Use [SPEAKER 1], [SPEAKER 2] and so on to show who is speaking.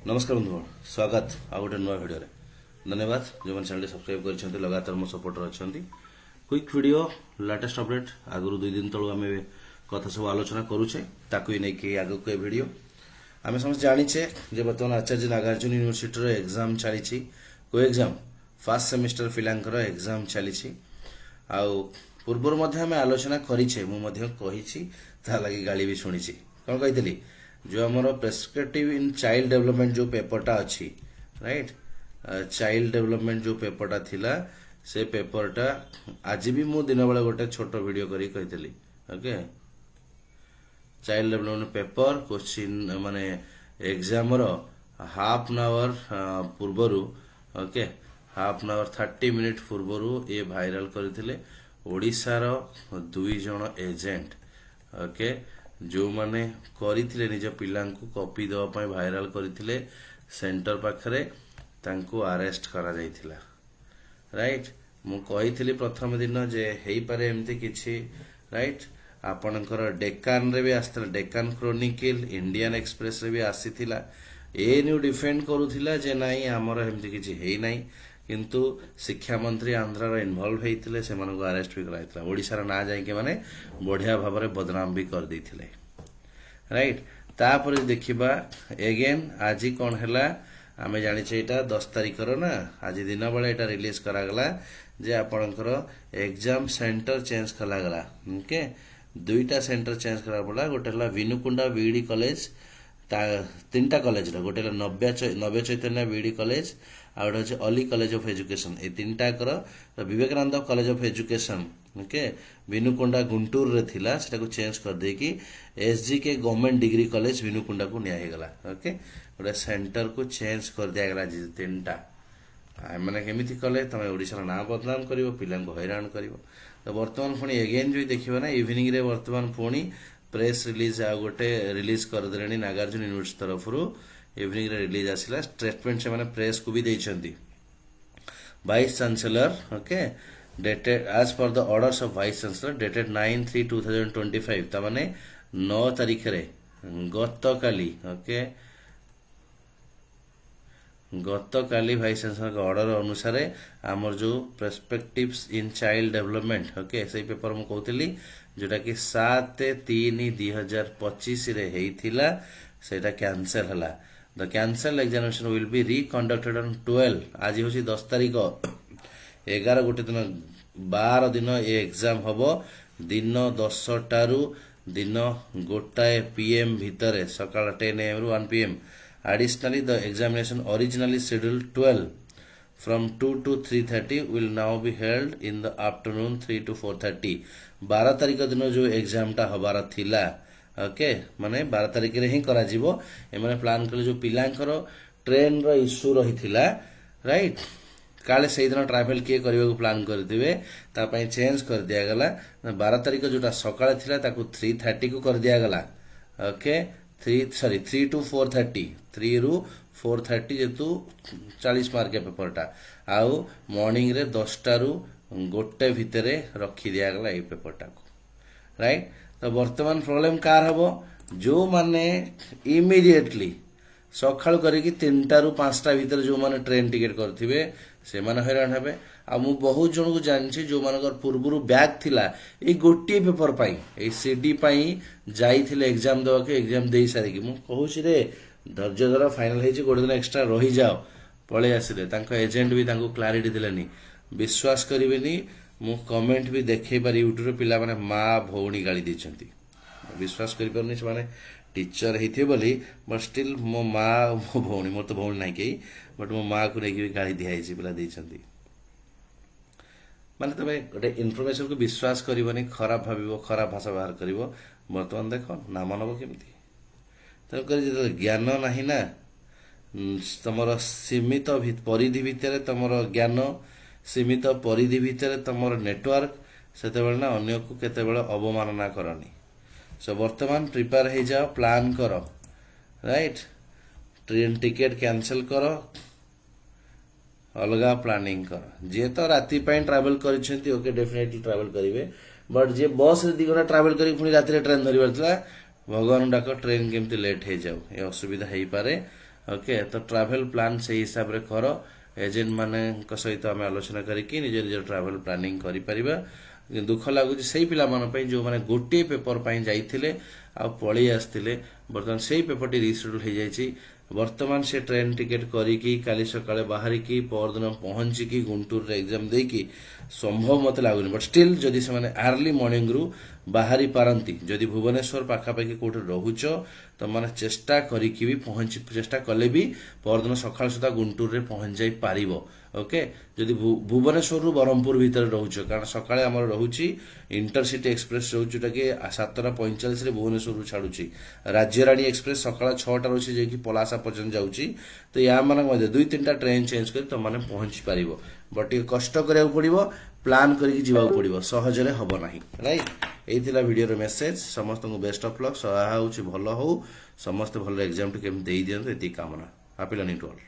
[SPEAKER 1] नमस्कार बंधुगण स्वागत आ गोटे नुआ भिडियो धन्यवाद जो मैंने चैनल सब्सक्राइब कर लगातार मो सपोर्टर अच्छा क्विक वीडियो लेटेस्ट अपडेट आगु 2 दिन तलू आम कथा सब आलोचना करुचे ताकू ही नहीं आग को वीडियो आम समस्त जाचे बर्तमान आचार्य नागार्जुन यूनिवर्सिटी एग्जाम चली को एग्जाम फर्स्ट सेमिस्टर पिलांकर एग्जाम चली पूर्व आम आलोचना करी लगी गाली भी शुणी कौन कही जो आमर प्रेस्क्रिप्टिव इन चाइल्ड डेवलपमेंट जो पेपरटा अच्छी राइट चाइल्ड डेवलपमेंट जो पेपरटा थिला से पेपरटा आज भी मु दिन बेला गोटे छोट वीडियो करी कही okay child development paper question माने एग्जाम रो हाफ एन आवर पूर्वरु okay half an hour 30 minute पूर्वरु ये भाइराल करथिले ओडिसा रो 2 जण एजेंट ओके जो माने करिथिले निज पिलांकु कॉपी दवा पय भाइराल करिथिले सेंटर पाखरे तांको अरेस्ट करा जायथिला राइट मु कहिथिली प्रथम दिन जे हेई पारे एमती किछि राइट आपनकर डेकान रे भी आस्थिला डेकान क्रोनिकल इंडियन एक्सप्रेस रे भी आसीथिला ए न्यू डिफेंड करूथिला जे नाही हमर एमती किछि हेई नाही किंतु शिक्षा मंत्री आंध्र इनवॉल्व होइथिले से मानको अरेस्ट भी कराइथिला ओडिसा रा ना जाय के माने बढ़िया भाबरे बदनाम भी कर दैथिले राइट तापर देखिबा अगेन आज कोन हैला आमे जानि छै एटा 10 तारिख रो ना आज दिन बेला एटा रिलीज करा गला जे आपनकर एग्जाम सेंटर चेंज कला गला ओके दुईटा सेंटर चेंज करा पड़ा गोटे हला विनुकुंडा बीडी कॉलेज तीनटा कॉलेज रो गोटे नव्य चैतन्य बीडी कॉलेज आ गोटे अछि अली कॉलेज ऑफ एजुकेशन ए तीनटा कर Vivekananda college of education okay Vinukonda Guntur रे थिला सेटा को चेंज कर दे कि एसजी के गवर्नमेंट डिग्री कॉलेज विनुकुंडा को निया हे गला ओके गोटे सेंटर को चेंज कर दिया गला जी तीनटा माने केमिति कले तमे ओडिसा ना बदनाम करिवो पिलां को हैरान करिवो तो वर्तमान पुणी अगेन जो देखिबा ना इवनिंग रे वर्तमान पुणी प्रेस रिलीज आ गोटे रिलीज कर देलेनी नागार्जुन यूनिवर्सिटी तरफरु इवनिंग रे रिलीज आसिला स्टेटमेंट से माने प्रेस को भी देइछंती vice chancellor okay dated as per the orders of vice chancellor dated 9/3/2025 ता माने 9 तारिख रे गतकाली ओके गतकाली वाइस चांसलर का ऑर्डर अनुसार आमर जो perspectives in child development okay से पेपर मु कहतली जोटा कि 7/3/2025 रे हेइथिला सेटा कैंसिल हला the cancel examination will be reconducted on 12 आज होची 10 तारिख 11 गोटे दिन 12 दिन ए एग्जाम हबो दिन 10 टारू दिन 1 PM भितरे सकाळ 10 AM रु 1 PM additionally the examination originally scheduled 12 from 2 to 3:30 will now be held in the afternoon 3 to 4:30 12 तारिख दिन जो एग्जाम टा हबार थिला ओके माने 12 तारिख रे ही करा जीवो ए माने प्लान करले जो पिलांकर ट्रेन रो इश्यू रहिथिला राइट काले से दिन ट्रैवल किए करबा को प्लान कर दिबे ता पय चेंज कर दिया गला 12 तारिख जोटा सकाळ थिला ताकू 3:30 को कर दिया गला ओके 3 to 4:30 3 रु 4:30 जेतु 40 मार्क के पेपरटा आउ मॉर्निंग रे 10 टारू 1 भितरे रखी दिया गला ए पेपरटा को राइट तो वर्तमान प्रॉब्लम कार हबो जो माने इमीडिएटली सकाळ करी कि 3टा रु 5टा भितर जो माने ट्रेन टिकट करथिबे से माने हैरान हेबे आ मु बहुत जण को जानछि जो मानकर पूर्वरु बैक थिला ए गोटी पेपर पाई ए सीडी पाई जाईथिले एग्जाम दवा के एग्जाम देई सारी कि मु कहूछि रे धैर्य धर फाइनल हेछि गोटे दिन एक्स्ट्रा रही जाओ पळे आसिले तांको एजेंट भी तांको क्लैरिटी दिलेनी विश्वास करिवेनी मु कमेंट भी देखै पारी यूट्यूब रे पिला माने मा भौणी गाली दिछंती विश्वास करि परनी माने टीचर हेथे बोली बट स्टिल मो मा मो भौणी मोर तो भौणी नाही केई बट मो मा को नेकी गाली दियाइछि पिला दिछंती माने तबे गोटे इनफॉरमेशन को विश्वास करिवनी खराब भाबिबो खराब भाषा बाहर करिवो वर्तमान देखो ना मानबो केमती त कर जे ज्ञान नाही ना तमरो सीमित परिधि भितरे तमरो ज्ञान सीमित परिधि भितरे तमरो नेटवर्क सेते बेल ना अन्य को केते बेल अवमानना करनी सो वर्तमान प्रिपेयर हे जाओ प्लान करो राइट ट्रेन टिकट कैंसिल करो अलगा प्लानिंग कर जे तो राति पय ट्रैवल करिसेंती ओके डेफिनेटली ट्रैवल करिवे बट जे बस रे 2 घंटा ट्रैवल करी पुनी राति रे ट्रेन धरिबारतला भगवान डाक ट्रेन केमती लेट हे जाऊ ए असुविधा हेई पारे ओके तो ट्रैवल प्लान से हिसाब रे कर एजेंट मानक सहित आम आलोचना करके निज निज ट्रैवल प्लानिंग करिपरिबा दुख लगुच से पिला जो मैंने गोटे पेपर जाइए आ पलि आसते बर्तमान से पेपर टी रिशेड्यूल हो जाए वर्तमान से ट्रेन टिकेट करिकी काली सकाळे बाहरिकी परदिन पहुंचिकी गुंटूर रे एग्जाम देकी संभव मत लागुनी बट स्टिल जदि से माने अर्ली मॉर्निंग रु बाहरी पारंती जदि भुवनेश्वर पाखापाखि कोठे रहुच तो माने चेष्टा करिकी भी पहुंची चेष्टा कले भी परदिन सकाळ सुधा गुंटूर रे पहुंच जाई पारिबो ओके जदि भुवनेश्वर रु ब्रह्मपुर भीतर रहुच कारण सकाळे हमर रहुची इंटरसिटी एक्सप्रेस रहुच जोटा कि 7:45 रे भुवनेश्वर रु छाडुची राज्यराणी एक्सप्रेस सकाळ 6टा रहुची जे कि पलासा पर्यंत जाउची तो या मानक मध्ये 2-3टा ट्रेन चेंज कर तो माने पहुंची पारिबो बट ये कष्ट करिया पड़िबो प्लान करिक जीवा पड़िबो सहजरे हबो नाही राइट एई थिला वीडियो रो मेसेज समस्त को बेस्ट ऑफ लक सहा होची भलो हो समस्त भलो एग्जाम टी केम देई दियंतो एती कामना हैप्पी लर्निंग टू ऑल।